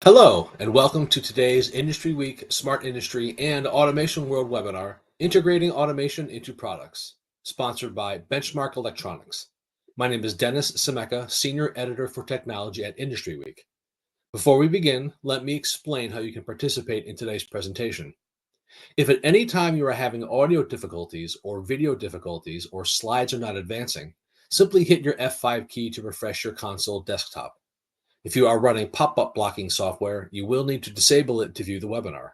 Hello, and welcome to today's Industry Week Smart Industry and Automation World webinar, Integrating Automation into Products, sponsored by Benchmark Electronics. My name is Dennis Semeka, Senior Editor for Technology at Industry Week. Before we begin, let me explain how you can participate in today's presentation. If at any time you are having audio difficulties or video difficulties or slides are not advancing, simply hit your F5 key to refresh your console desktop. If you are running pop-up blocking software, you will need to disable it to view the webinar.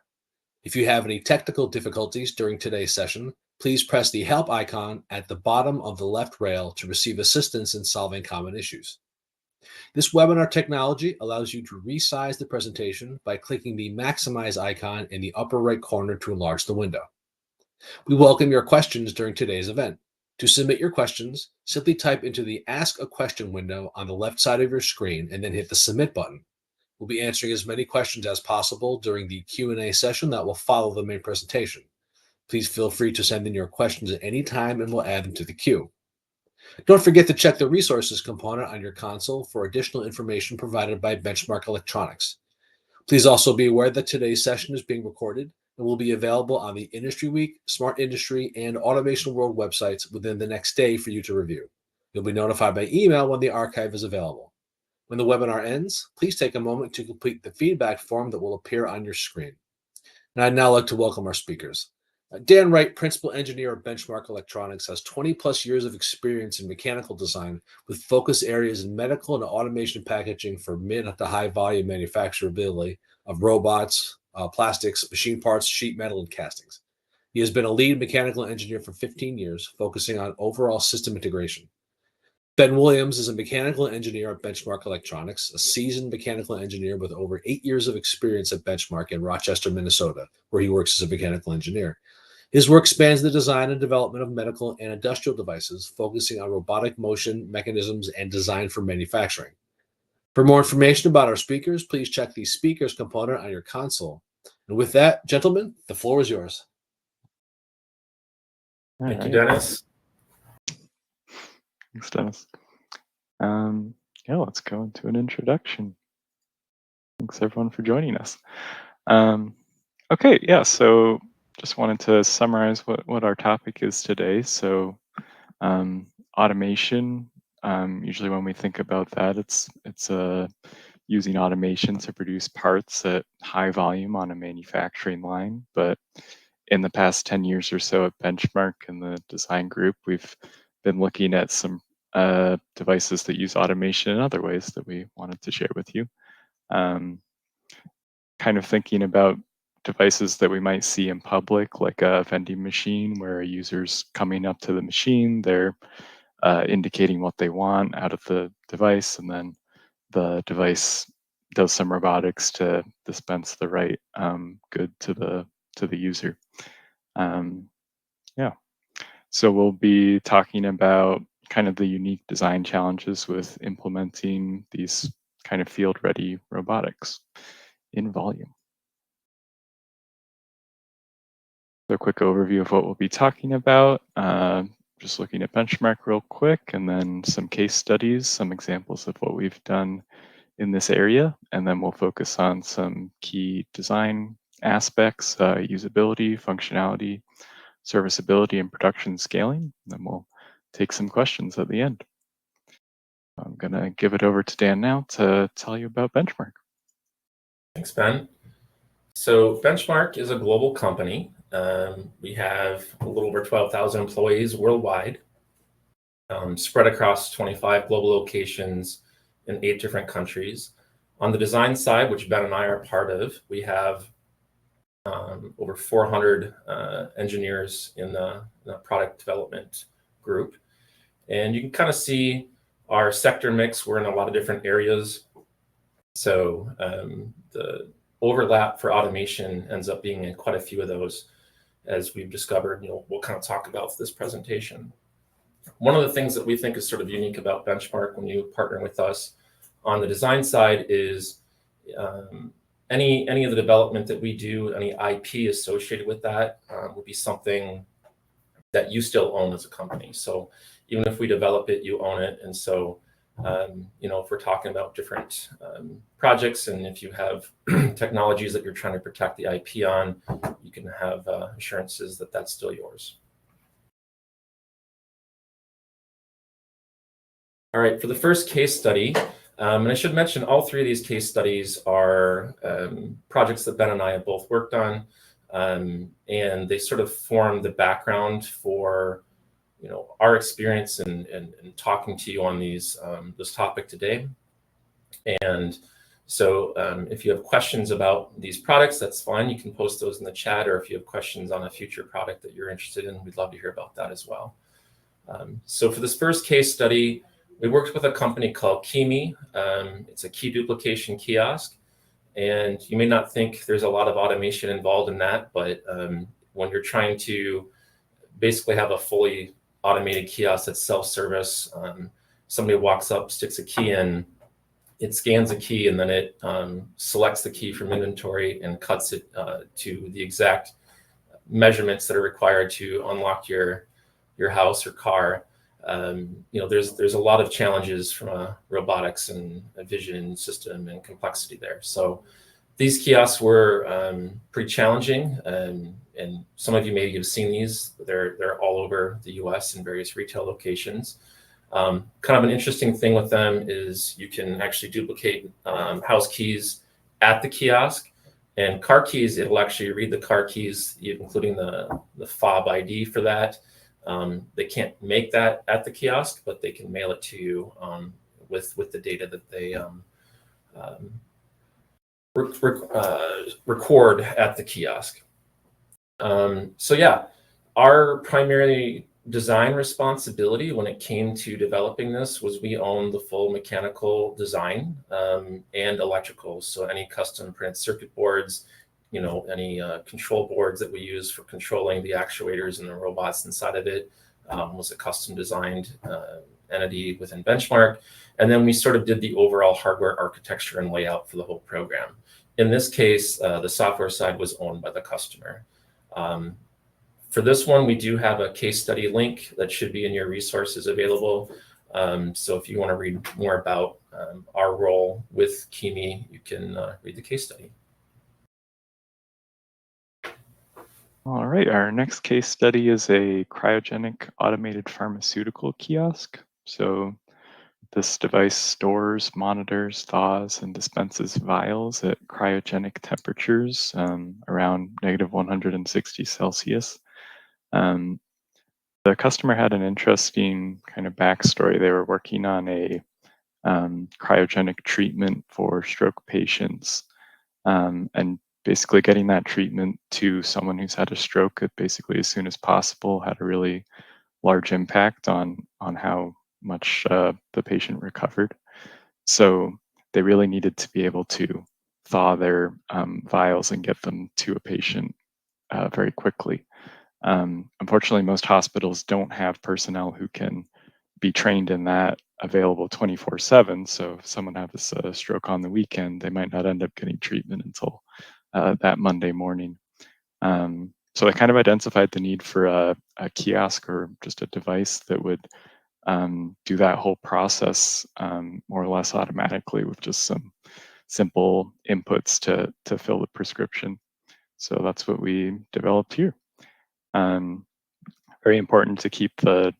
If you have any technical difficulties during today's session, please press the help icon at the bottom of the left rail to receive assistance in solving common issues. This webinar technology allows you to resize the presentation by clicking the maximize icon in the upper right corner to enlarge the window. We welcome your questions during today's event. To submit your questions, simply type into the Ask a Question window on the left side of your screen and then hit the Submit button. We'll be answering as many questions as possible during the Q&A session that will follow the main presentation. Please feel free to send in your questions at any time and we'll add them to the queue. Don't forget to check the resources component on your console for additional information provided by Benchmark Electronics. Please also be aware that today's session is being recorded and will be available on the Industry Week, Smart Industry, and Automation World websites within the next day for you to review. You'll be notified by email when the archive is available. When the webinar ends, please take a moment to complete the feedback form that will appear on your screen. And I'd now like to welcome our speakers. Dan Wright, Principal Engineer at Benchmark Electronics, has 20 plus years of experience in mechanical design with focus areas in medical and automation packaging for mid to high volume manufacturability of robots, plastics, machine parts, sheet metal, and castings. He has been a lead mechanical engineer for 15 years, focusing on overall system integration. Ben Williams is a mechanical engineer at Benchmark Electronics, a seasoned mechanical engineer with over 8 years of experience at Benchmark in Rochester, Minnesota, where he works as a mechanical engineer. His work spans the design and development of medical and industrial devices, focusing on robotic motion mechanisms and design for manufacturing. For more information about our speakers, please check the speakers component on your console. And with that, gentlemen, the floor is yours. Thank you, Dennis. Thanks, Dennis. Yeah, let's go into an introduction. Thanks everyone for joining us. Okay, yeah, so just wanted to summarize what our topic is today. So automation, usually when we think about that, it's using automation to produce parts at high volume on a manufacturing line. But in the past 10 years or so at Benchmark and the design group, we've been looking at some devices that use automation in other ways that we wanted to share with you. Kind of thinking about devices that we might see in public, like a vending machine where a user's coming up to the machine, they're indicating what they want out of the device, and then the device does some robotics to dispense the right good to the user. Yeah, so we'll be talking about kind of the unique design challenges with implementing these kind of field-ready robotics in volume. So a quick overview of what we'll be talking about. Just looking at Benchmark real quick, and then some case studies, some examples of what we've done in this area, and then we'll focus on some key design aspects, usability, functionality, serviceability, and production scaling. And then we'll take some questions at the end. I'm going to give it over to Dan now to tell you about Benchmark. Thanks, Ben. So Benchmark is a global company. We have a little over 12,000 employees worldwide, spread across 25 global locations in 8 different countries. On the design side, which Ben and I are part of, we have over 400 engineers in the product development group. And you can kind of see our sector mix. We're in a lot of different areas. So the overlap for automation ends up being in quite a few of those, as we've discovered. We'll kind of talk about this presentation. One of the things that we think is sort of unique about Benchmark when you partner with us on the design side is any of the development that we do, any IP associated with that will be something that you still own as a company. So even if we develop it, you own it. And so, if we're talking about different projects, and if you have technologies that you're trying to protect the IP on, you can have assurances that that's still yours. All right, for the first case study, and I should mention all three of these case studies are projects that Ben and I have both worked on, and they sort of form the background for our experience in talking to you on this topic today. And so if you have questions about these products, that's fine. You can post those in the chat, or if you have questions on a future product that you're interested in, we'd love to hear about that as well. So for this first case study, we worked with a company called Kimi. It's a key duplication kiosk. And you may not think there's a lot of automation involved in that, but when you're trying to basically have a fully automated kiosk that's self-service, somebody walks up, sticks a key in, it scans a key, and then it selects the key from inventory and cuts it to the exact measurements that are required to unlock your house or car. There's a lot of challenges from a robotics and a vision system and complexity there. So these kiosks were pretty challenging, and some of you may have seen these. They're all over the US in various retail locations. Kind of an interesting thing with them is you can actually duplicate house keys at the kiosk, and car keys, it'll actually read the car keys, including the fob ID for that. They can't make that at the kiosk, but they can mail it to you with the data that they record at the kiosk. So yeah, our primary design responsibility when it came to developing this was we owned the full mechanical design and electrical. So any custom printed circuit boards, any control boards that we use for controlling the actuators and the robots inside of it was a custom designed entity within Benchmark. And then we sort of did the overall hardware architecture and layout for the whole program. In this case, the software side was owned by the customer. For this one, we do have a case study link that should be in your resources available. So if you want to read more about our role with Kimi, you can read the case study. All right, our next case study is a cryogenic automated pharmaceutical kiosk. So this device stores, monitors, thaws, and dispenses vials at cryogenic temperatures around -160 Celsius. The customer had an interesting kind of backstory. They were working on a cryogenic treatment for stroke patients, and basically getting that treatment to someone who's had a stroke basically as soon as possible had a really large impact on how much the patient recovered. So they really needed to be able to thaw their vials and get them to a patient very quickly. Unfortunately, most hospitals don't have personnel who can be trained in that available 24/7. So if someone has a stroke on the weekend, they might not end up getting treatment until that Monday morning. So they kind of identified the need for a kiosk or just a device that would do that whole process more or less automatically with just some simple inputs to fill the prescription. So that's what we developed here. Very important to keep the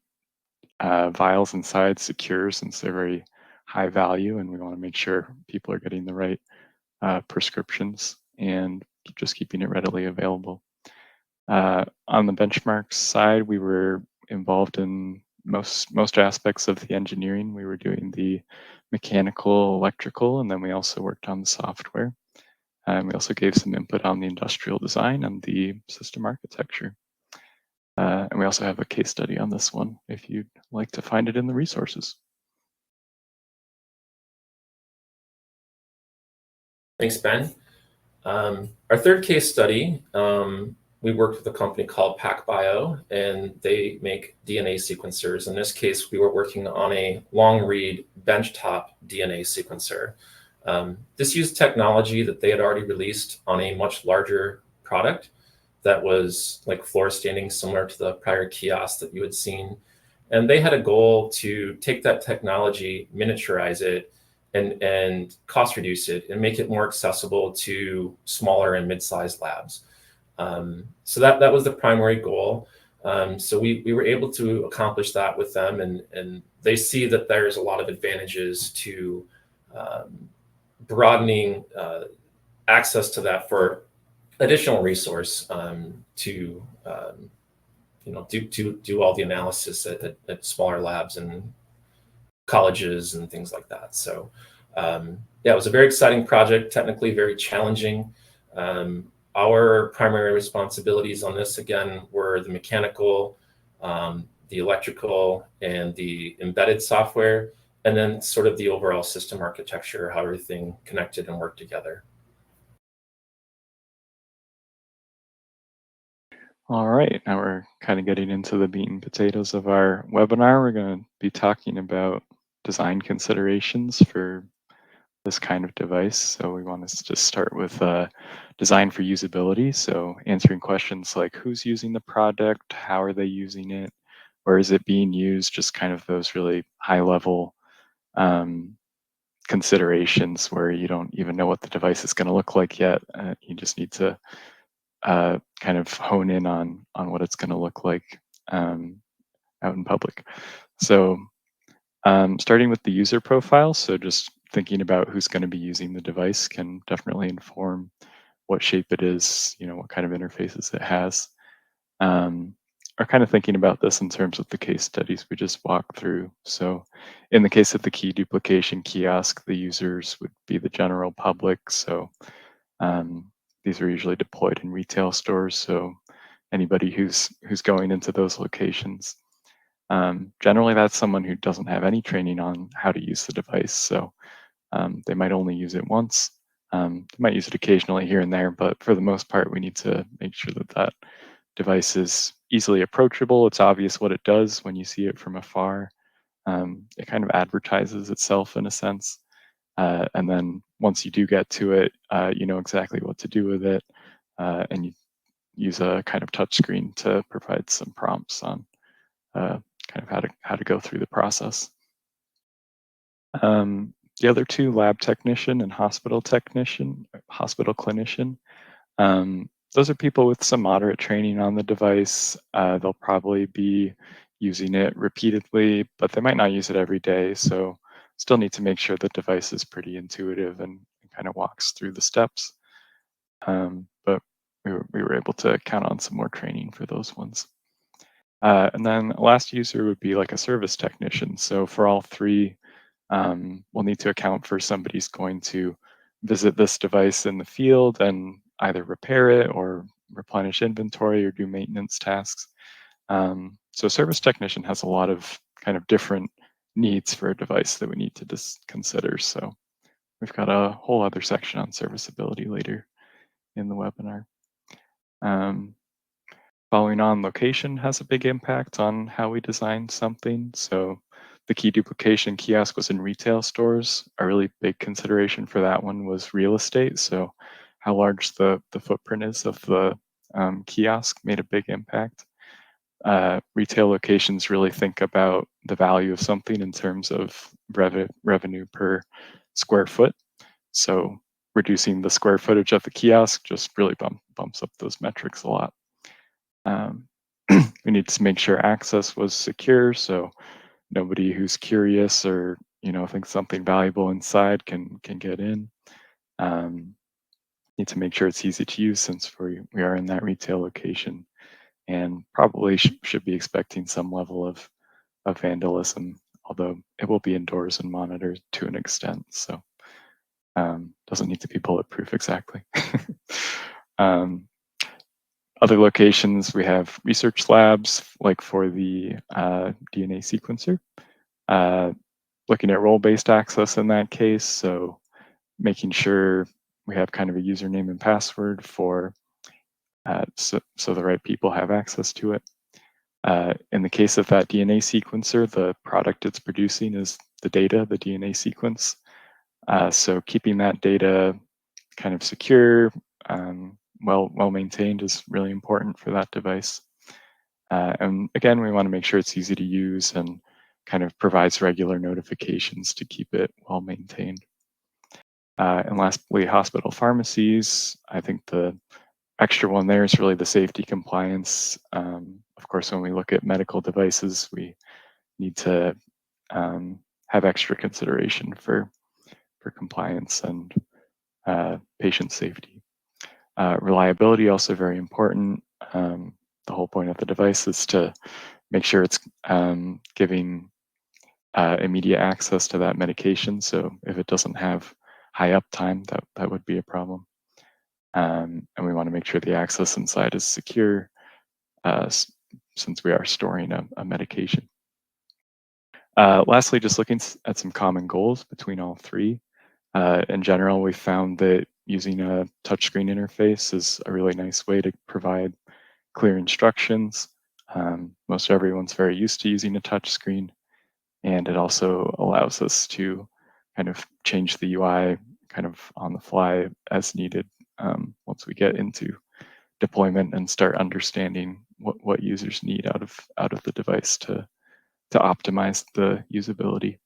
vials inside secure since they're very high value, and we want to make sure people are getting the right prescriptions and just keeping it readily available. On the Benchmark side, we were involved in most aspects of the engineering. We were doing the mechanical, electrical, and then we also worked on the software. And we also gave some input on the industrial design and the system architecture. And we also have a case study on this one if you'd like to find it in the resources. Thanks, Ben. Our third case study, we worked with a company called PacBio, and they make DNA sequencers. In this case, we were working on a long-read benchtop DNA sequencer. This used technology that they had already released on a much larger product that was like floor standing, similar to the prior kiosk that you had seen. And they had a goal to take that technology, miniaturize it, and cost reduce it and make it more accessible to smaller and mid-sized labs. So that was the primary goal. So we were able to accomplish that with them, and they see that there's a lot of advantages to broadening access to that for additional resource to do all the analysis at smaller labs and colleges and things like that. So yeah, it was a very exciting project, technically very challenging. Our primary responsibilities on this, again, were the mechanical, the electrical, and the embedded software, and then sort of the overall system architecture, how everything connected and worked together. All right, now we're kind of getting into the meat and potatoes of our webinar. We're going to be talking about design considerations for this kind of device. So we want to just start with design for usability. So answering questions like who's using the product, how are they using it, where is it being used, just kind of those really high level considerations where you don't even know what the device is going to look like yet. You just need to kind of hone in on what it's going to look like out in public. So starting with the user profile, so just thinking about who's going to be using the device can definitely inform what shape it is, what kind of interfaces it has. Are kind of thinking about this in terms of the case studies we just walked through. So in the case of the key duplication kiosk, the users would be the general public. So these are usually deployed in retail stores. So anybody who's going into those locations. Generally, that's someone who doesn't have any training on how to use the device. So they might only use it once. They might use it occasionally here and there, but for the most part, we need to make sure that that device is easily approachable. It's obvious what it does when you see it from afar. It kind of advertises itself in a sense. And then once you do get to it, you know exactly what to do with it. And you use a kind of touch screen to provide some prompts on kind of how to go through the process. The other two, lab technician and hospital clinician, those are people with some moderate training on the device. They'll probably be using it repeatedly, but they might not use it every day. So still need to make sure the device is pretty intuitive and kind of walks through the steps. But we were able to count on some more training for those ones. And then last user would be like a service technician. So for all three, we'll need to account for somebody's going to visit this device in the field and either repair it or replenish inventory or do maintenance tasks. So service technician has a lot of kind of different needs for a device that we need to consider. So we've got a whole other section on serviceability later in the webinar. Following on, location has a big impact on how we design something. So the key duplication kiosk was in retail stores. A really big consideration for that one was real estate. So how large the footprint is of the kiosk made a big impact. Retail locations really think about the value of something in terms of revenue per square foot. So reducing the square footage of the kiosk just really bumps up those metrics a lot. We need to make sure access was secure, so nobody who's curious or thinks something valuable inside can get in. Need to make sure it's easy to use since we are in that retail location, and probably should be expecting some level of vandalism, although it will be indoors and monitored to an extent, so doesn't need to be bulletproof exactly. Other locations, we have research labs, like for the DNA sequencer, looking at role-based access in that case, so making sure we have kind of a username and password for so the right people have access to it. In the case of that DNA sequencer, the product it's producing is the data, the DNA sequence. So keeping that data kind of secure, well maintained is really important for that device. And again, we want to make sure it's easy to use and kind of provides regular notifications to keep it well maintained. And lastly, hospital pharmacies. I think the extra one there is really the safety compliance. Of course, when we look at medical devices, we need to have extra consideration for compliance and patient safety. Reliability also very important. The whole point of the device is to make sure it's giving immediate access to that medication. So if it doesn't have high uptime, that would be a problem. And we want to make sure the access inside is secure, since we are storing a medication. Lastly, just looking at some common goals between all three. In general, we found that using a touchscreen interface is a really nice way to provide clear instructions. Most everyone's very used to using a touchscreen, and it also allows us to kind of change the UI kind of on the fly as needed once we get into deployment and start understanding what users need out of the device to optimize the usability.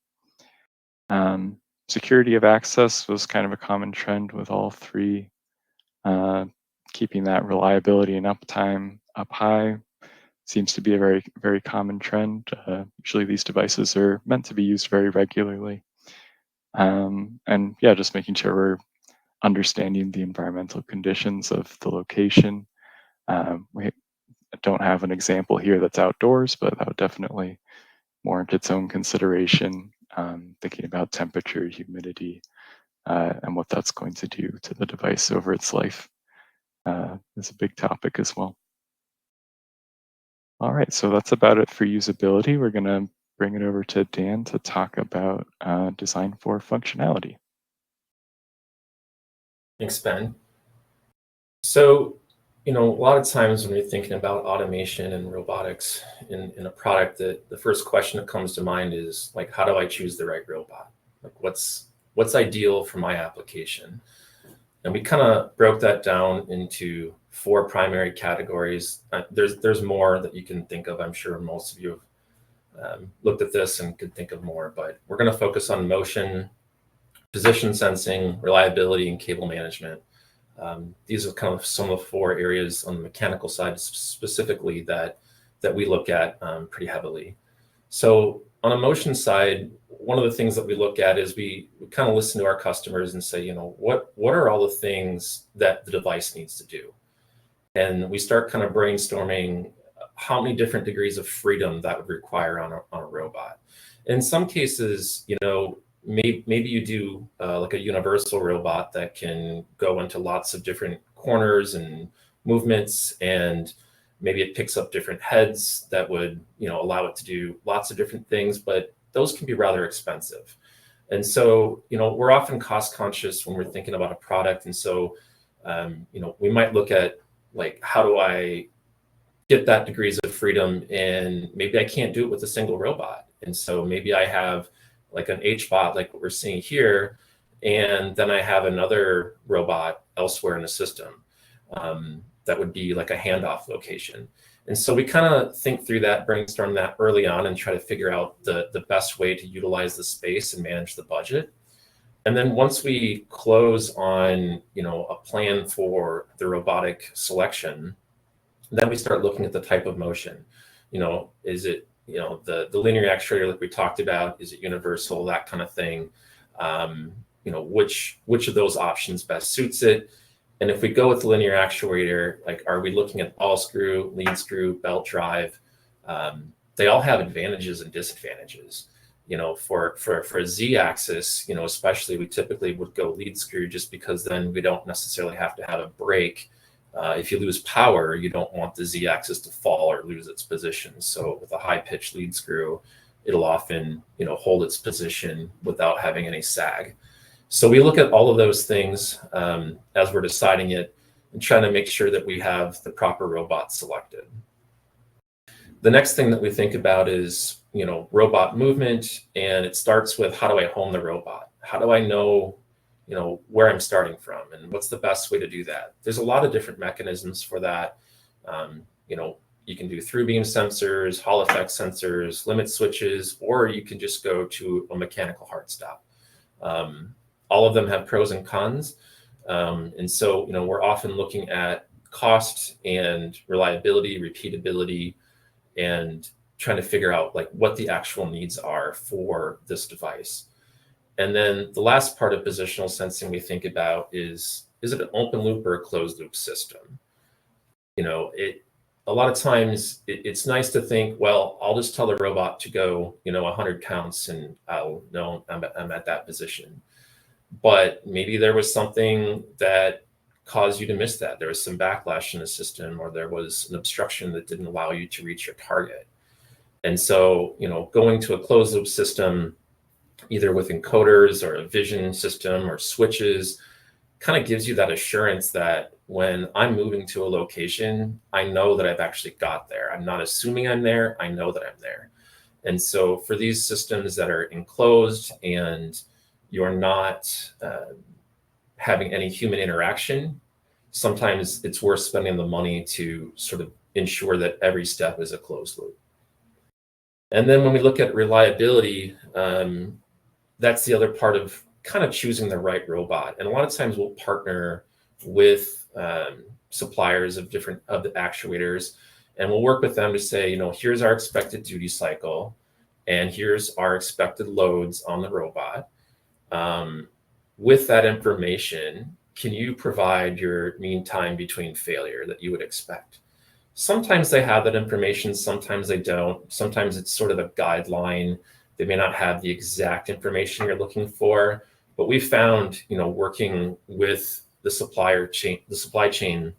Security of access was kind of a common trend with all three. Keeping that reliability and uptime up high seems to be a very, very common trend. Usually these devices are meant to be used very regularly. And yeah, just making sure we're understanding the environmental conditions of the location. We don't have an example here that's outdoors, but that would definitely warrant its own consideration. Thinking about temperature, humidity, and what that's going to do to the device over its life is a big topic as well. All right, so that's about it for usability. We're going to bring it over to Dan to talk about design for functionality. Thanks, Ben. So, a lot of times when you're thinking about automation and robotics in a product, the first question that comes to mind is like, how do I choose the right robot? Like, what's ideal for my application? And we kind of broke that down into 4 primary categories. There's more that you can think of. I'm sure most of you have looked at this and could think of more, but we're going to focus on motion, position sensing, reliability, and cable management. These are kind of some of the 4 areas on the mechanical side specifically that we look at pretty heavily. So on a motion side, one of the things that we look at is we kind of listen to our customers and say, what are all the things that the device needs to do? And we start kind of brainstorming how many different degrees of freedom that would require on a robot. In some cases, maybe you do like a universal robot that can go into lots of different corners and movements, and maybe it picks up different heads that would allow it to do lots of different things, but those can be rather expensive. And so we're often cost conscious when we're thinking about a product, and so we might look at like, how do I get that degrees of freedom? And maybe I can't do it with a single robot, and so maybe I have like an HBot, like what we're seeing here, and then I have another robot elsewhere in the system that would be like a handoff location. And so we kind of think through that, brainstorm that early on, and try to figure out the best way to utilize the space and manage the budget. And then once we close on a plan for the robotic selection, then we start looking at the type of motion. Is it the linear actuator like we talked about? Is it universal? That kind of thing. Which of those options best suits it? And if we go with the linear actuator, like, are we looking at ball screw, lead screw, belt drive? They all have advantages and disadvantages. For a Z-axis, especially, we typically would go lead screw, just because then we don't necessarily have to have a brake. If you lose power, you don't want the Z-axis to fall or lose its position. So with a high-pitched lead screw, it'll often hold its position without having any sag. So we look at all of those things as we're deciding it, and trying to make sure that we have the proper robot selected. The next thing that we think about is robot movement, and it starts with, how do I home the robot? How do I know where I'm starting from, and what's the best way to do that? There's a lot of different mechanisms for that. You can do through beam sensors, Hall effect sensors, limit switches, or you can just go to a mechanical hard stop. All of them have pros and cons. And so, we're often looking at cost and reliability, repeatability, and trying to figure out like what the actual needs are for this device. And then the last part of positional sensing we think about is it an open loop or a closed loop system? A lot of times it's nice to think, well, I'll just tell the robot to go, 100 counts and I'll know I'm at that position. But maybe there was something that caused you to miss that. There was some backlash in the system, or there was an obstruction that didn't allow you to reach your target. And so, going to a closed loop system, either with encoders or a vision system or switches, kind of gives you that assurance that when I'm moving to a location, I know that I've actually got there. I'm not assuming I'm there. I know that I'm there. And so for these systems that are enclosed and you're not having any human interaction, sometimes it's worth spending the money to sort of ensure that every step is a closed loop. And then when we look at reliability, that's the other part of kind of choosing the right robot. And a lot of times we'll partner with suppliers of the actuators, and we'll work with them to say, here's our expected duty cycle, and here's our expected loads on the robot. With that information, can you provide your mean time between failure that you would expect? Sometimes they have that information, sometimes they don't. Sometimes it's sort of a guideline. They may not have the exact information you're looking for, but we found, working with the supply chain,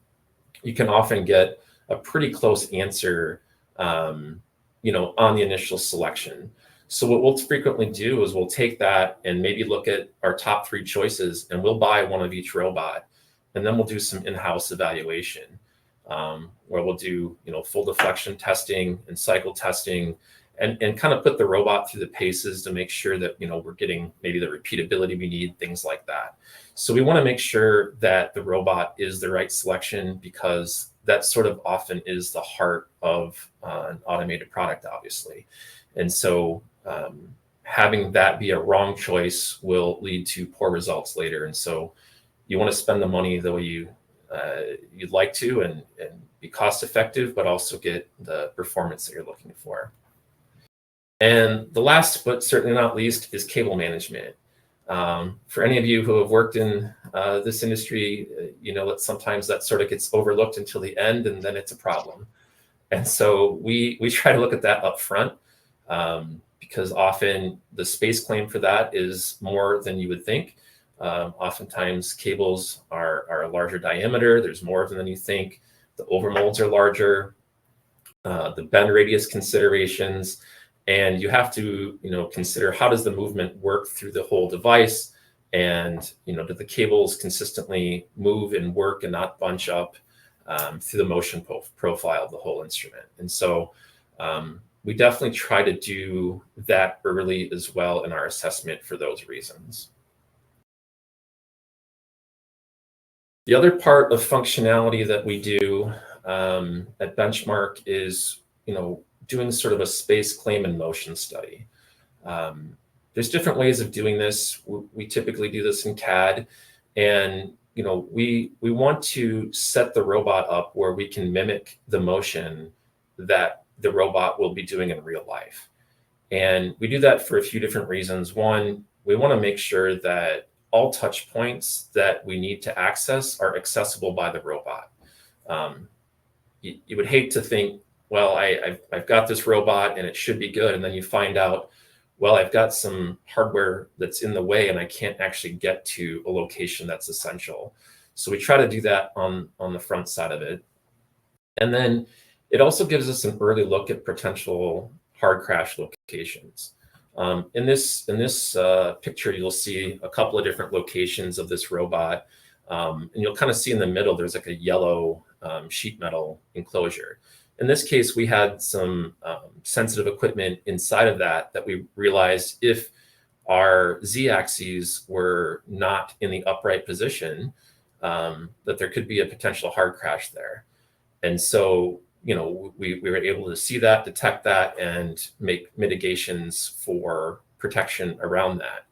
you can often get a pretty close answer, on the initial selection. So what we'll frequently do is we'll take that and maybe look at our top 3 choices, and we'll buy one of each robot, and then we'll do some in-house evaluation, where we'll do, full deflection testing and cycle testing, and kind of put the robot through the paces to make sure that, we're getting maybe the repeatability we need, things like that. So we want to make sure that the robot is the right selection, because that sort of often is the heart of an automated product, obviously. And so having that be a wrong choice will lead to poor results later. And so you want to spend the money the way you'd like to, and be cost effective, but also get the performance that you're looking for. And the last, but certainly not least, is cable management. For any of you who have worked in this industry, that sometimes that sort of gets overlooked until the end, and then it's a problem. And so we try to look at that up front, because often the space claim for that is more than you would think. Oftentimes cables are a larger diameter. There's more of them than you think. The overmolds are larger, the bend radius considerations, and you have to, consider how does the movement work through the whole device, and, do the cables consistently move and work and not bunch up through the motion profile of the whole instrument. And so we definitely try to do that early as well in our assessment for those reasons. The other part of functionality that we do at Benchmark is, doing sort of a space claim and motion study. There's different ways of doing this. We typically do this in CAD, and we want to set the robot up where we can mimic the motion that the robot will be doing in real life. And we do that for a few different reasons. One, we want to make sure that all touch points that we need to access are accessible by the robot. You would hate to think, well, I've got this robot and it should be good. And then you find out, well, I've got some hardware that's in the way and I can't actually get to a location that's essential. So we try to do that on the front side of it. And then it also gives us an early look at potential hard crash locations. In this picture, you'll see a couple of different locations of this robot. And you'll kind of see in the middle, there's like a yellow sheet metal enclosure. In this case, we had some sensitive equipment inside of that we realized if our Z-axes were not in the upright position, that there could be a potential hard crash there. And so, we were able to see that, detect that, and make mitigations for protection around that.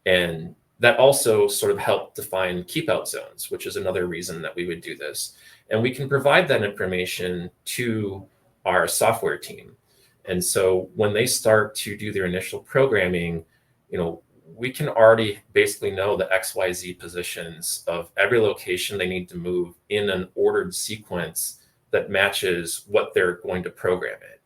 And that also sort of helped define keep out zones, which is another reason that we would do this. And we can provide that information to our software team. And so when they start to do their initial programming, we can already basically know the XYZ positions of every location they need to move in an ordered sequence that matches what they're going to program it.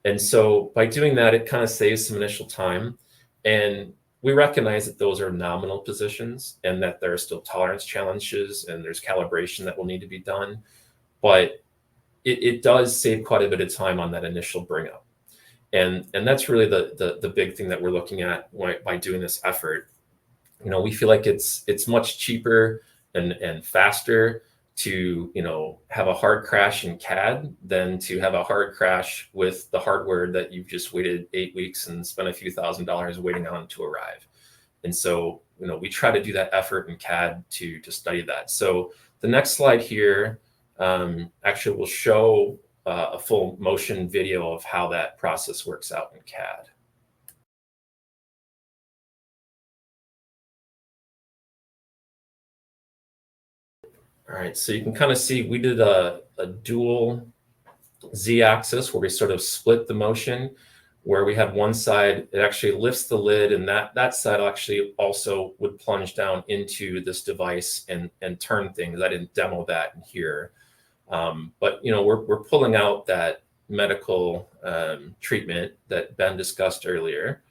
And so by doing that, it kind of saves some initial time. And we recognize that those are nominal positions and that there are still tolerance challenges and there's calibration that will need to be done. But it does save quite a bit of time on that initial bring up. And that's really the big thing that we're looking at by doing this effort. We feel like it's much cheaper and faster to have a hard crash in CAD than to have a hard crash with the hardware that you've just waited 8 weeks and spent a few $1,000s waiting on to arrive. And so we try to do that effort in CAD to study that. So the next slide here actually will show a full motion video of how that process works out in CAD. All right, so you can kind of see we did a dual z-axis where we sort of split the motion, where we have one side, it actually lifts the lid, and that side actually also would plunge down into this device and turn things. I didn't demo that in here. But we're pulling out that medical treatment that Ben discussed earlier.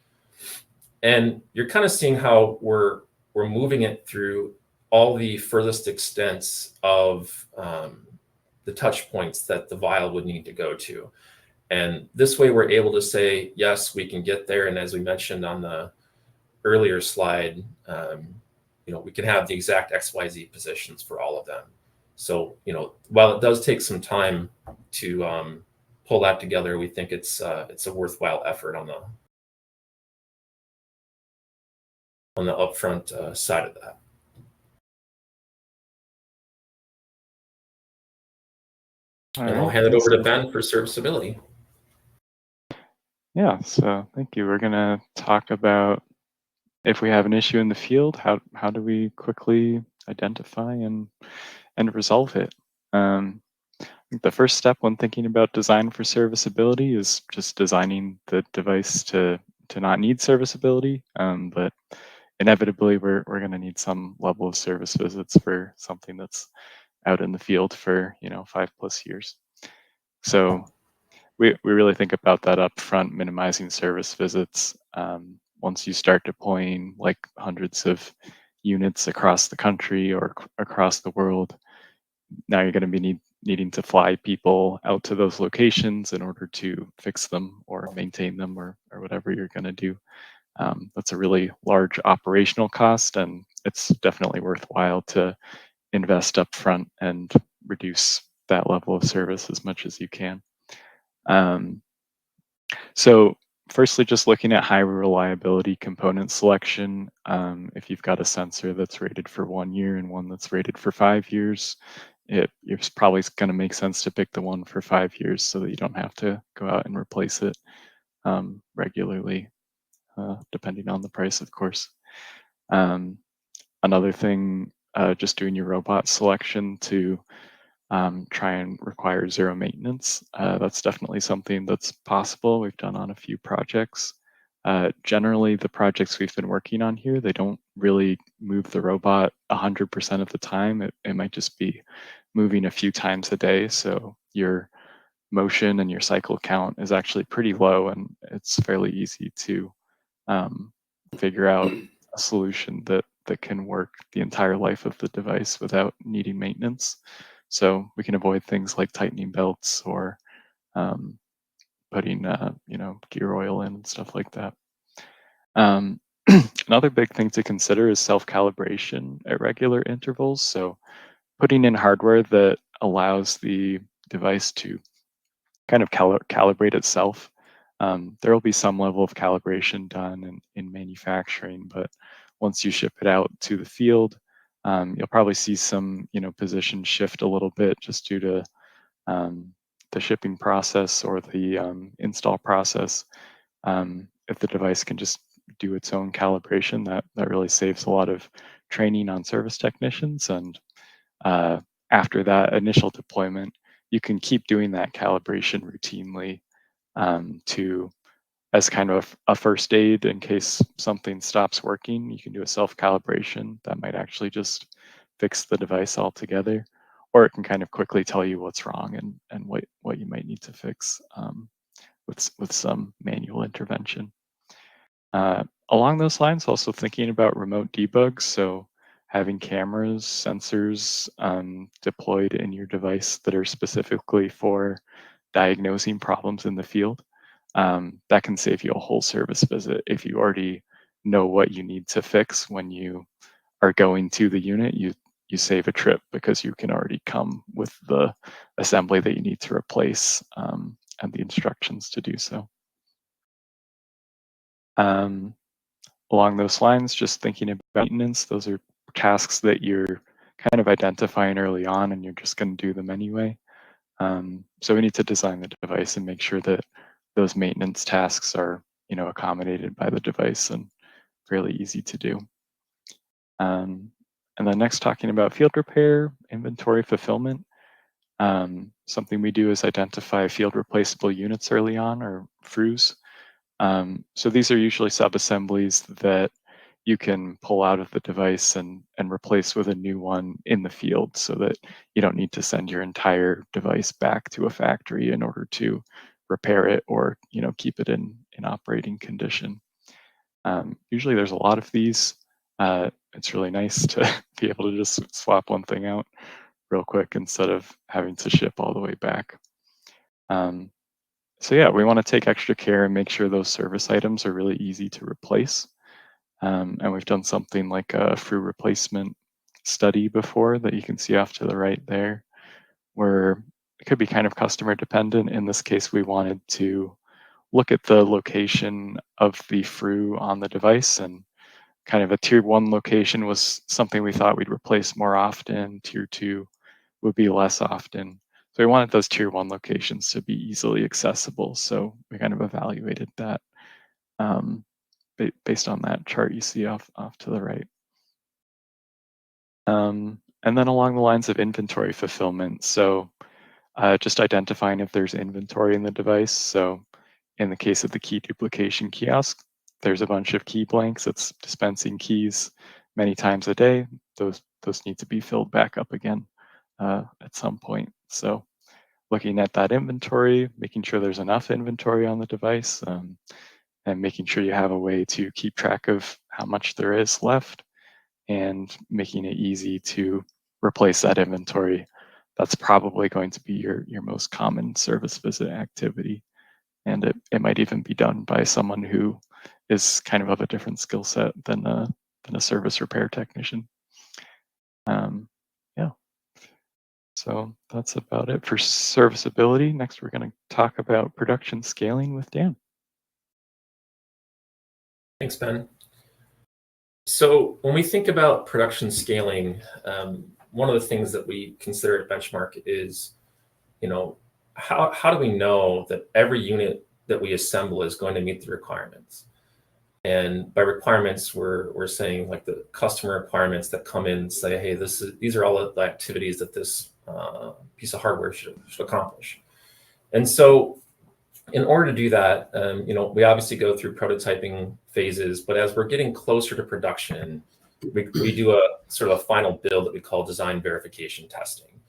And you're kind of seeing how we're moving it through all the furthest extents of the touch points that the vial would need to go to. And this way we're able to say, yes, we can get there. And as we mentioned on the earlier slide, we can have the exact XYZ positions for all of them. So, while it does take some time to pull that together, we think it's a worthwhile effort on the upfront side of that. I'll hand it over to Ben for serviceability. Yeah, so thank you. We're going to talk about if we have an issue in the field, how do we quickly identify and resolve it? I think the first step when thinking about design for serviceability is just designing the device to not need serviceability, but inevitably we're going to need some level of service visits for something that's out in the field for 5+ years. So we really think about that up front, minimizing service visits. Once you start deploying like hundreds of units across the country or across the world, now you're going to be needing to fly people out to those locations in order to fix them or maintain them or whatever you're going to do. That's a really large operational cost, and it's definitely worthwhile to invest up front and reduce that level of service as much as you can. So firstly, just looking at high reliability component selection. If you've got a sensor that's rated for 1 year and one that's rated for 5 years, it's probably going to make sense to pick the one for 5 years so that you don't have to go out and replace it regularly, depending on the price, of course. Another thing, just doing your robot selection to try and require zero maintenance. That's definitely something that's possible. We've done on a few projects. Generally, the projects we've been working on here, they don't really move the robot 100% of the time. It might just be moving a few times a day. So your motion and your cycle count is actually pretty low, and it's fairly easy to figure out a solution that can work the entire life of the device without needing maintenance. So we can avoid things like tightening belts or putting gear oil in and stuff like that. Another big thing to consider is self-calibration at regular intervals. So putting in hardware that allows the device to kind of calibrate itself. There will be some level of calibration done in manufacturing, but once you ship it out to the field, you'll probably see some position shift a little bit just due to shipping process or the install process. If the device can just do its own calibration, that really saves a lot of training on service technicians. And after that initial deployment, you can keep doing that calibration routinely to as kind of a first aid in case something stops working. You can do a self-calibration that might actually just fix the device altogether, or it can kind of quickly tell you what's wrong and what you might need to fix with some manual intervention. Along those lines, also thinking about remote debugs. So having cameras, sensors deployed in your device that are specifically for diagnosing problems in the field. That can save you a whole service visit if you already know what you need to fix when you are going to the unit. You save a trip because you can already come with the assembly that you need to replace and the instructions to do so. Along those lines, just thinking about maintenance, those are tasks that you're kind of identifying early on and you're just going to do them anyway. So we need to design the device and make sure that those maintenance tasks are, accommodated by the device and fairly easy to do. And then next, talking about field repair, inventory fulfillment. Something we do is identify field replaceable units early on, or FRUs. So these are usually sub-assemblies that you can pull out of the device and replace with a new one in the field, so that you don't need to send your entire device back to a factory in order to repair it or keep it in operating condition. Usually there's a lot of these. It's really nice to be able to just swap one thing out real quick instead of having to ship all the way back. So yeah, we want to take extra care and make sure those service items are really easy to replace. And we've done something like a FRU replacement study before that you can see off to the right there, where it could be kind of customer dependent. In this case, we wanted to look at the location of the FRU on the device, and kind of a tier 1 location was something we thought we'd replace more often. Tier 2 would be less often. So we wanted those tier 1 locations to be easily accessible. So we kind of evaluated that based on that chart you see off to the right. And then along the lines of inventory fulfillment. So just identifying if there's inventory in the device. So in the case of the key duplication kiosk, there's a bunch of key blanks. It's dispensing keys many times a day. Those need to be filled back up again at some point. So looking at that inventory, making sure there's enough inventory on the device, and making sure you have a way to keep track of how much there is left, and making it easy to replace that inventory. That's probably going to be your most common service visit activity. And it might even be done by someone who is kind of a different skill set than a service repair technician. Yeah. So that's about it for serviceability. Next, we're going to talk about production scaling with Dan. Thanks, Ben. So when we think about production scaling, one of the things that we consider at Benchmark is, how do we know that every unit that we assemble is going to meet the requirements? And by requirements, we're saying like the customer requirements that come in and say, hey, these are all the activities that this piece of hardware should accomplish. And so in order to do that, we obviously go through prototyping phases, but as we're getting closer to production, we do a sort of a final build that we call design verification testing.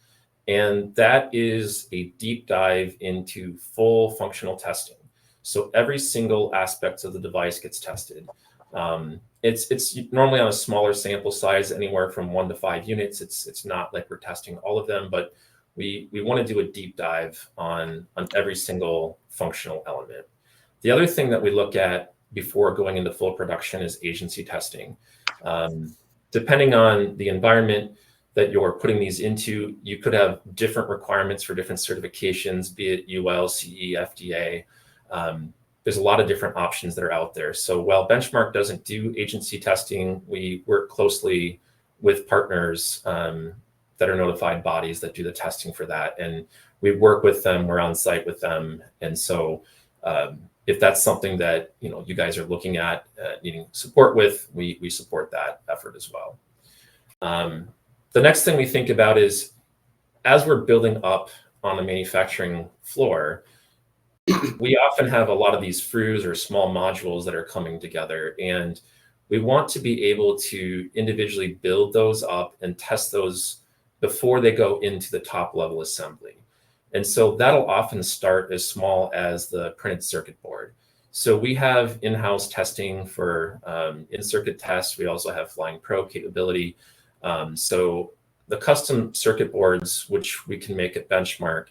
And that is a deep dive into full functional testing. So every single aspect of the device gets tested. It's normally on a smaller sample size, anywhere from 1 to 5 units. It's not like we're testing all of them, but we want to do a deep dive on every single functional element. The other thing that we look at before going into full production is agency testing. Depending on the environment that you're putting these into, you could have different requirements for different certifications, be it UL, CE, FDA. There's a lot of different options that are out there. So while Benchmark doesn't do agency testing, we work closely with partners that are notified bodies that do the testing for that. And we work with them, we're on site with them. And so if that's something that you guys are looking at needing support with, we support that effort as well. The next thing we think about is, as we're building up on the manufacturing floor, we often have a lot of these fruits or small modules that are coming together, and we want to be able to individually build those up and test those before they go into the top level assembly. And so that'll often start as small as the printed circuit board. So we have in-house testing for in-circuit tests. We also have Flying Pro capability. So the custom circuit boards, which we can make at Benchmark,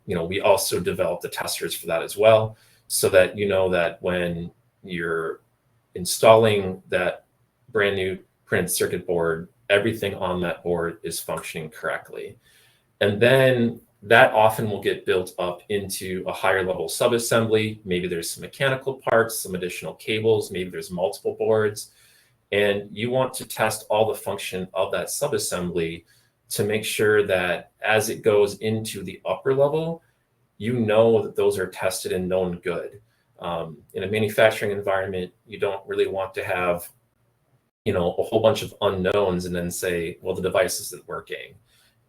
we also develop the testers for that as well, so that that when you're installing that brand new printed circuit board, everything on that board is functioning correctly. And then that often will get built up into a higher level subassembly. Maybe there's some mechanical parts, some additional cables, maybe there's multiple boards. And you want to test all the function of that subassembly to make sure that as it goes into the upper level, that those are tested and known good. In a manufacturing environment, you don't really want to have, a whole bunch of unknowns and then say, well, the device isn't working,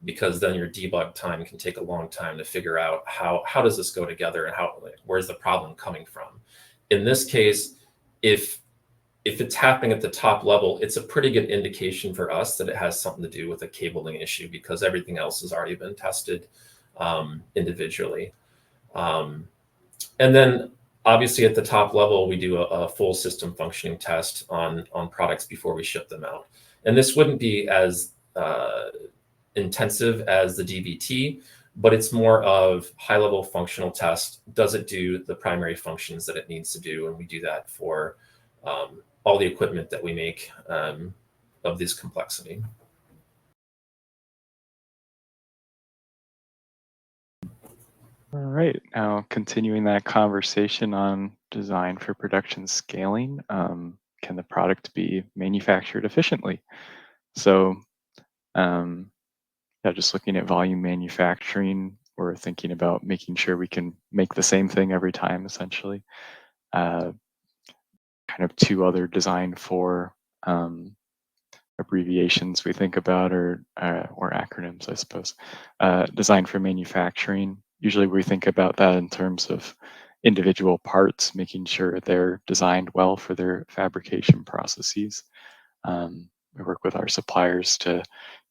because then your debug time can take a long time to figure out how does this go together and where's the problem coming from. In this case, if it's happening at the top level, it's a pretty good indication for us that it has something to do with a cabling issue, because everything else has already been tested individually. And then obviously at the top level, we do a full system functioning test on products before we ship them out. And this wouldn't be as intensive as the DVT, but it's more of high level functional test. Does it do the primary functions that it needs to do? And we do that for all the equipment that we make of this complexity. All right, now continuing that conversation on design for production scaling, can the product be manufactured efficiently? So just looking at volume manufacturing, we're thinking about making sure we can make the same thing every time, essentially. Kind of two other design for abbreviations we think about, or acronyms, I suppose. Design for manufacturing. Usually we think about that in terms of individual parts, making sure they're designed well for their fabrication processes. We work with our suppliers to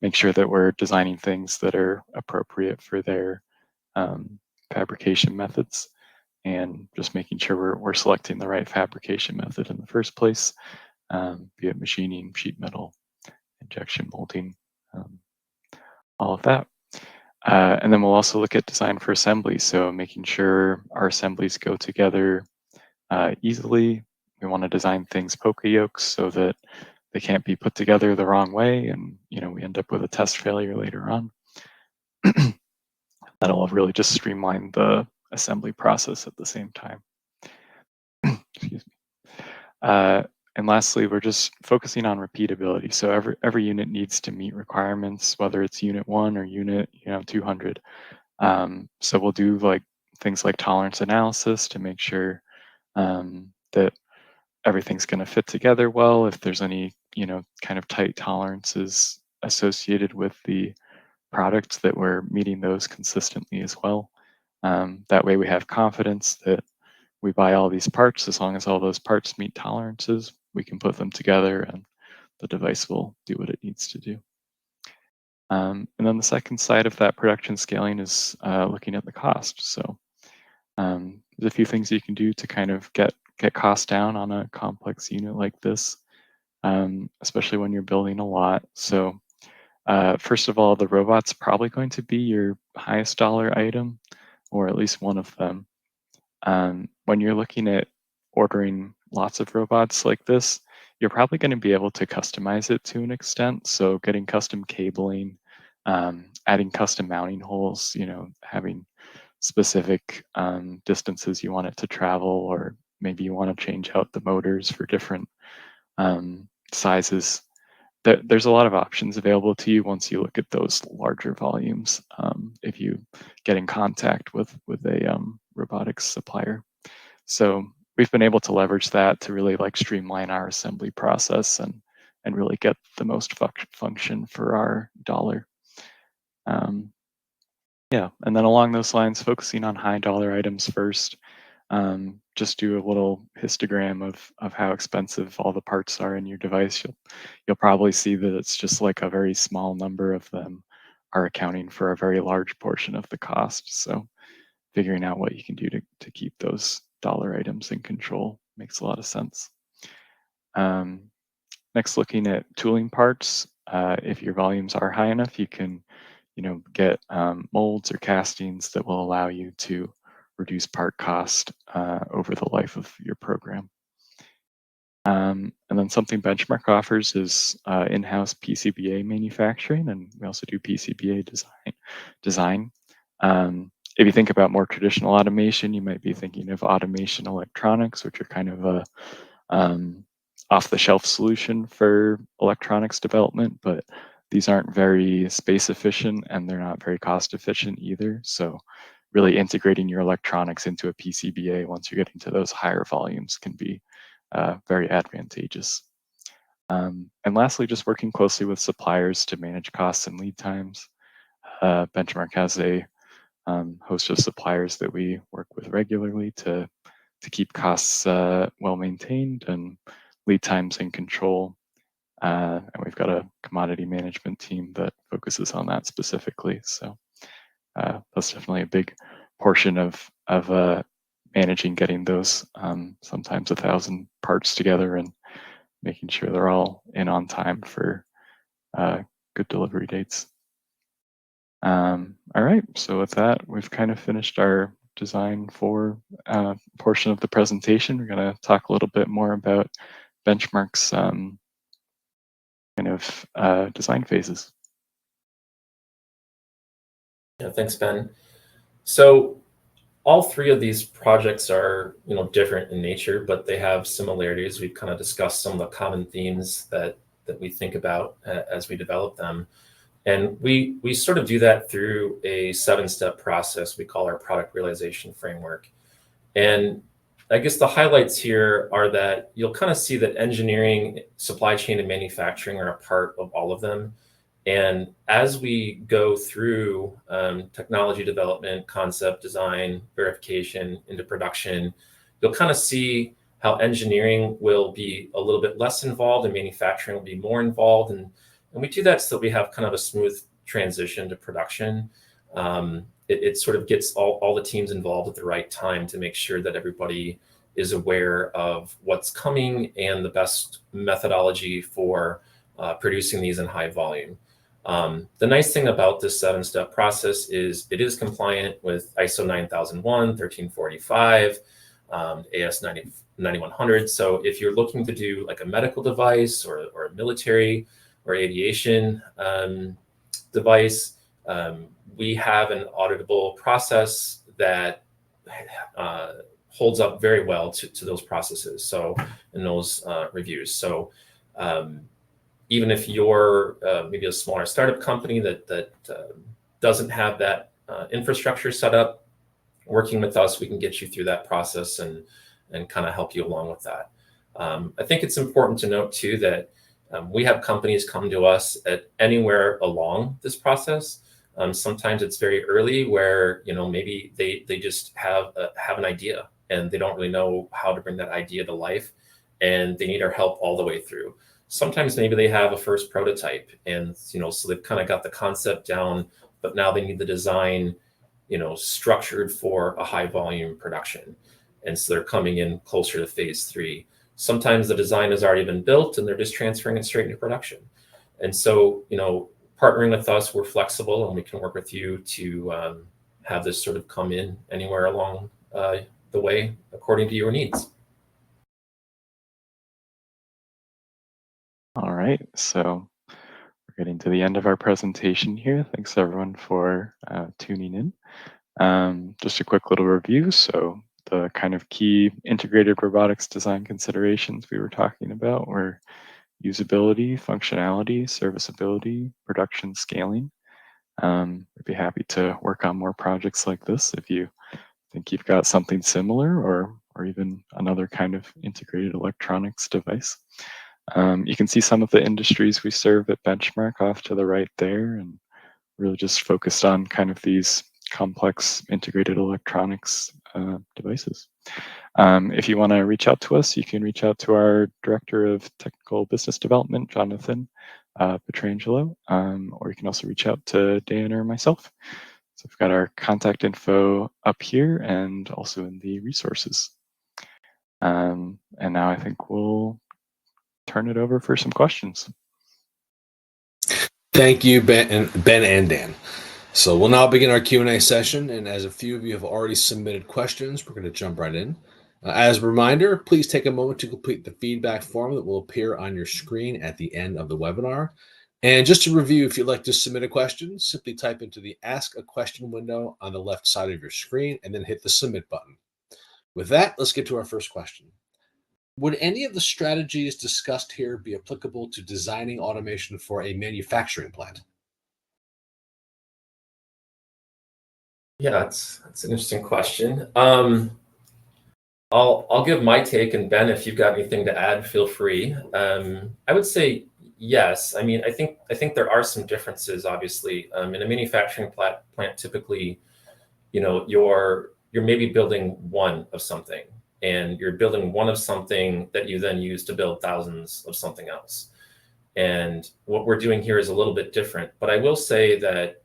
make sure that we're designing things that are appropriate for their fabrication methods, and just making sure we're selecting the right fabrication method in the first place, be it machining, sheet metal, injection molding, all of that. And then we'll also look at design for assembly. So making sure our assemblies go together easily. We want to design things poka yokes so that they can't be put together the wrong way, and we end up with a test failure later on. That'll really just streamline the assembly process at the same time. Excuse me. And lastly, we're just focusing on repeatability. So every unit needs to meet requirements, whether it's unit 1 or unit 200. So we'll do things like tolerance analysis to make sure that everything's going to fit together well. If there's any kind of tight tolerances associated with the products, that we're meeting those consistently as well. That way we have confidence that we buy all these parts. As long as all those parts meet tolerances, we can put them together and the device will do what it needs to do. And then the second side of that production scaling is looking at the cost. So there's a few things you can do to kind of get costs down on a complex unit like this, especially when you're building a lot. So first of all, the robot's probably going to be your highest dollar item, or at least one of them. When you're looking at ordering lots of robots like this, you're probably going to be able to customize it to an extent. So getting custom cabling, adding custom mounting holes, having specific distances you want it to travel, or maybe you want to change out the motors for different sizes. there's a lot of options available to you once you look at those larger volumes, if you get in contact with a robotics supplier. So we've been able to leverage that to really like streamline our assembly process and really get the most function for our dollar. Yeah, and then along those lines, focusing on high dollar items first. Just do a little histogram of how expensive all the parts are in your device. You'll probably see that it's just like a very small number of them are accounting for a very large portion of the cost. So figuring out what you can do to keep those dollar items in control makes a lot of sense. Next, looking at tooling parts. If your volumes are high enough, you can get molds or castings that will allow you to reduce part cost over the life of your program. And then something Benchmark offers is in-house PCBA manufacturing, and we also do PCBA design. If you think about more traditional automation, you might be thinking of automation electronics, which are kind of a off-the-shelf solution for electronics development, but these aren't very space efficient and they're not very cost efficient either. So really integrating your electronics into a PCBA once you're getting to those higher volumes can be very advantageous. And lastly, just working closely with suppliers to manage costs and lead times. Benchmark has a host of suppliers that we work with regularly to keep costs well maintained and lead times in control. And we've got a commodity management team that focuses on that specifically. So that's definitely a big portion of managing getting those sometimes 1,000 parts together and making sure they're all in on time for good delivery dates. All right, so with that, we've kind of finished our design for portion of the presentation. We're going to talk a little bit more about Benchmark's kind of design phases. Yeah, thanks, Ben. So all three of these projects are, different in nature, but they have similarities. We've kind of discussed some of the common themes that we think about as we develop them. And we sort of do that through a 7-step process we call our product realization framework. And I guess the highlights here are that you'll kind of see that engineering, supply chain, and manufacturing are a part of all of them. And as we go through technology development, concept design, verification into production, you'll kind of see how engineering will be a little bit less involved and manufacturing will be more involved. And we do that so that we have kind of a smooth transition to production. It sort of gets all the teams involved at the right time to make sure that everybody is aware of what's coming and the best methodology for producing these in high volume. The nice thing about this 7-step process is it is compliant with ISO 9001, 1345, AS 9100. So if you're looking to do like a medical device or a military or aviation device, we have an auditable process that holds up very well to those processes. So in those reviews. So even if you're maybe a smaller startup company that doesn't have that infrastructure set up, working with us, we can get you through that process and kind of help you along with that. I think it's important to note too that we have companies come to us at anywhere along this process. Sometimes it's very early where maybe they just have an idea and they don't really know how to bring that idea to life, and they need our help all the way through. Sometimes maybe they have a first prototype and so they've kind of got the concept down, but now they need the design structured for a high volume production, and so they're coming in closer to phase 3. Sometimes the design has already been built and they're just transferring it straight into production. And so partnering with us, we're flexible and we can work with you to have this sort of come in anywhere along the way according to your needs. All right, so we're getting to the end of our presentation here. Thanks everyone for tuning in. Just a quick little review. So the kind of key integrated robotics design considerations we were talking about were usability, functionality, serviceability, production scaling. I'd be happy to work on more projects like this if you think you've got something similar or even another kind of integrated electronics device. You can see some of the industries we serve at Benchmark off to the right there, and really just focused on kind of these complex integrated electronics devices. If you want to reach out to us, you can reach out to our Director of Technical Business Development, Jonathan Petrangelo, or you can also reach out to Dan or myself. So we've got our contact info up here and also in the resources. And now I think we'll turn it over for some questions. Thank you, Ben and Dan. So we'll now begin our Q&A session, and as a few of you have already submitted questions, we're going to jump right in. As a reminder, please take a moment to complete the feedback form that will appear on your screen at the end of the webinar. And just to review, if you'd like to submit a question, simply type into the Ask a Question window on the left side of your screen and then hit the Submit button. With that, let's get to our first question. Would any of the strategies discussed here be applicable to designing automation for a manufacturing plant? Yeah, that's an interesting question. I'll give my take, and Ben, if you've got anything to add, feel free. I would say yes. I mean, I think there are some differences, obviously. In a manufacturing plant, typically, you're maybe building one of something, and you're building one of something that you then use to build thousands of something else. And what we're doing here is a little bit different. But I will say that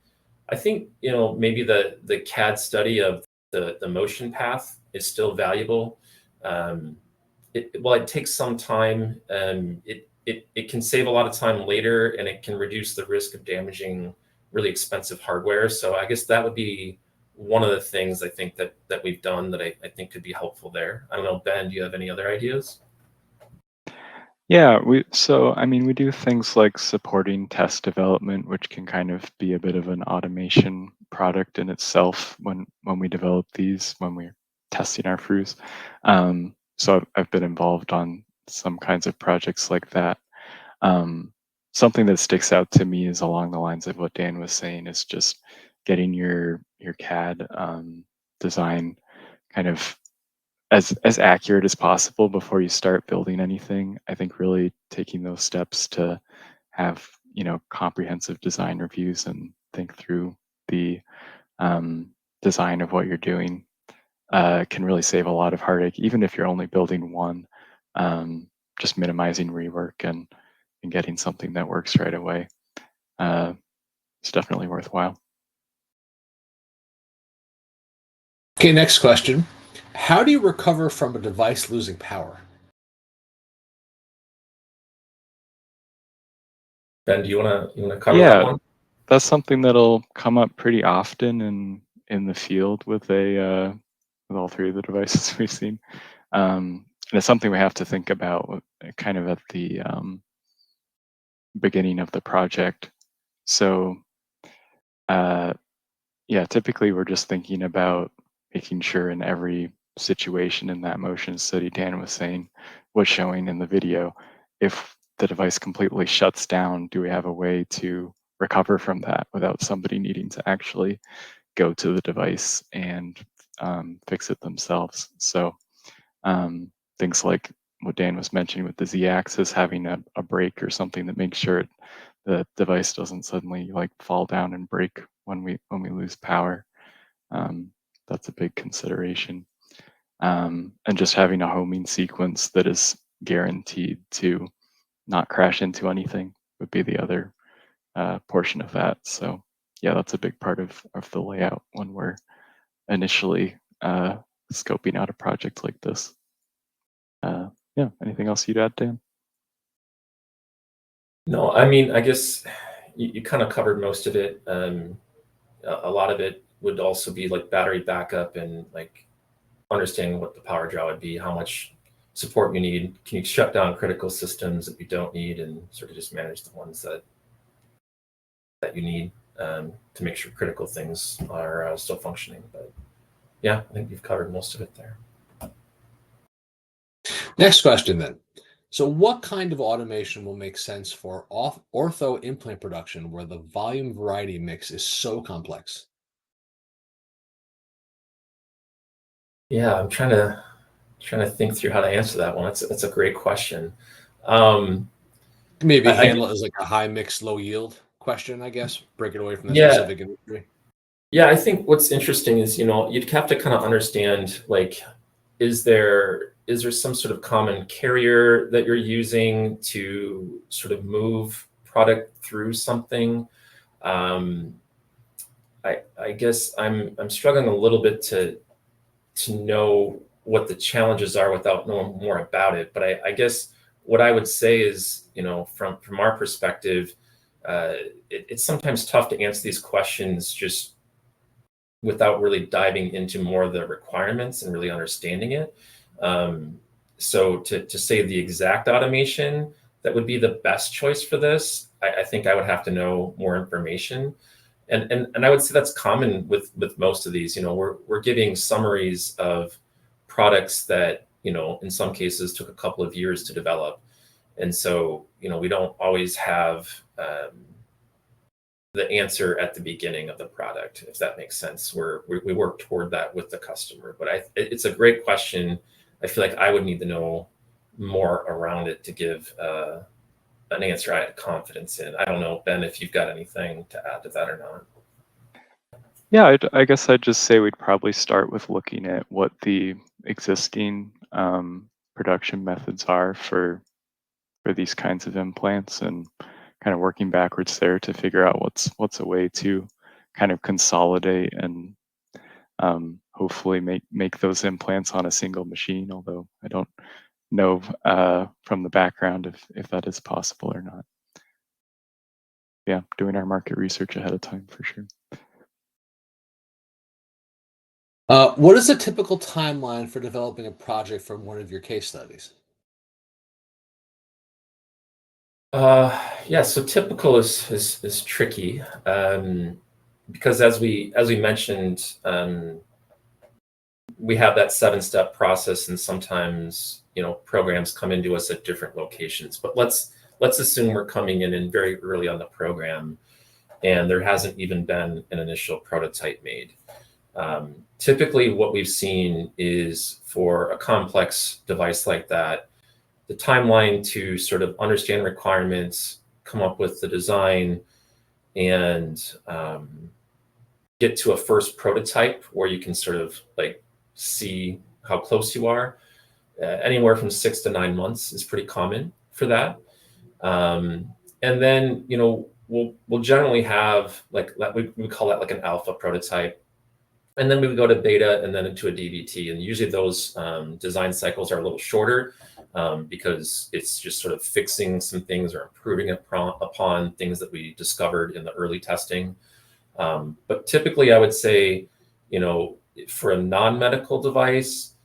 I think maybe the CAD study of the motion path is still valuable. It takes some time. It can save a lot of time later, and it can reduce the risk of damaging really expensive hardware. So I guess that would be one of the things I think that we've done that I think could be helpful there. I don't know, Ben, do you have any other ideas? Yeah, we do things like supporting test development, which can kind of be a bit of an automation product in itself when we develop these, when we're testing our fruits. So I've been involved on some kinds of projects like that. Something that sticks out to me is along the lines of what Dan was saying, is just getting your CAD design kind of as accurate as possible before you start building anything. I think really taking those steps to have comprehensive design reviews and think through the design of what you're doing can really save a lot of heartache, even if you're only building one. Just minimizing rework and getting something that works right away. It's definitely worthwhile. Okay, next question. How do you recover from a device losing power? Ben, do you want to cover that one? That's something that'll come up pretty often in the field with all three of the devices we've seen. And it's something we have to think about kind of at the beginning of the project. So typically we're just thinking about making sure in every situation in that motion study Dan was saying was showing in the video, if the device completely shuts down, do we have a way to recover from that without somebody needing to actually go to the device and fix it themselves? So things like what Dan was mentioning with the Z-axis, having a brake or something that makes sure the device doesn't suddenly like fall down and break when we lose power. That's a big consideration. And just having a homing sequence that is guaranteed to not crash into anything would be the other portion of that. So yeah, that's a big part of the layout when we're initially scoping out a project like this. Anything else you'd add, Dan? No, I mean, I guess you kind of covered most of it. A lot of it would also be like battery backup and like understanding what the power draw would be, how much support you need. Can you shut down critical systems that you don't need, and sort of just manage the ones that you need to make sure critical things are still functioning. But yeah, I think you've covered most of it there. Next question then. So, what kind of automation will make sense for ortho implant production where the volume variety mix is so complex? Yeah, I'm trying to think through how to answer that one. That's a great question. Um, Maybe I handle it as like a high mix, low yield question, I guess. Break it away from that yeah, specific industry. yeah. I think what's interesting is you'd have to kind of understand like is there some sort of common carrier that you're using to sort of move product through something? Um, I guess I'm struggling a little bit to know what the challenges are without knowing more about it. But I guess what I would say is, from our perspective, uh, it's sometimes tough to answer these questions just without really diving into more of the requirements and really understanding it. Um, so to say the exact automation that would be the best choice for this, I think I would have to know more information. And I would say that's common with most of these. We're giving summaries of products that in some cases took a couple of years to develop, and so we don't always have the answer at the beginning of the product, if that makes sense. We work toward that with the customer, but it's a great question. I feel like I would need to know more around it to give an answer I had confidence in. I don't know, Ben, if you've got anything to add to that or not. Yeah, I guess I'd just say we'd probably start with looking at what the existing production methods are for these kinds of implants and kind of working backwards there to figure out what's a way to kind of consolidate and hopefully make those implants on a single machine, although I don't know from the background if that is possible or not. Yeah, doing our market research ahead of time for sure. What is a typical timeline for developing a project from one of your case studies? Yeah, so typical is tricky, because as we mentioned, we have that 7-step process, and sometimes programs come into us at different locations. But let's assume we're coming in very early on the program, and there hasn't even been an initial prototype made. Typically, what we've seen is for a complex device like that, the timeline to sort of understand requirements, come up with the design, and get to a first prototype where you can sort of like see how close you are. Anywhere from 6 to 9 months is pretty common for that. And then we'll generally have we call that like an alpha prototype, and then we would go to beta and then into a DVT. And usually those design cycles are a little shorter, because it's just sort of fixing some things or improving upon things that we discovered in the early testing. But typically, I would say, for a non-medical device,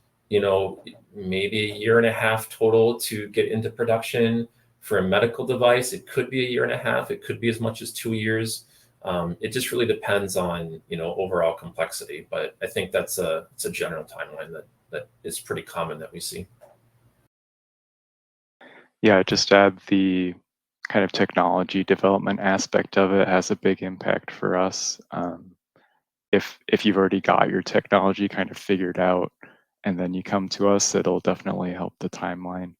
maybe a year and a half total to get into production. For a medical device, it could be a year and a half. It could be as much as 2 years. It just really depends on overall complexity. But I think it's a general timeline that is pretty common that we see. Yeah, just add the kind of technology development aspect of it has a big impact for us. If you've already got your technology kind of figured out and then you come to us, it'll definitely help the timeline.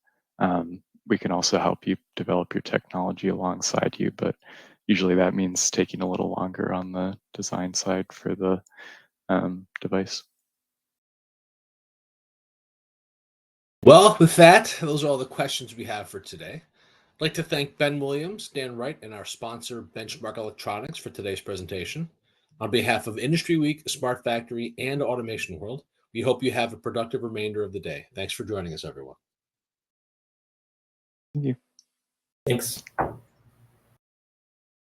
We can also help you develop your technology alongside you, but usually that means taking a little longer on the design side for the device. Well, with that, those are all the questions we have for today. I'd like to thank Ben Williams, Dan Wright, and our sponsor, Benchmark Electronics, for today's presentation. On behalf of Industry Week, Smart Factory, and Automation World, we hope you have a productive remainder of the day. Thanks for joining us, everyone. Thank you. Thanks.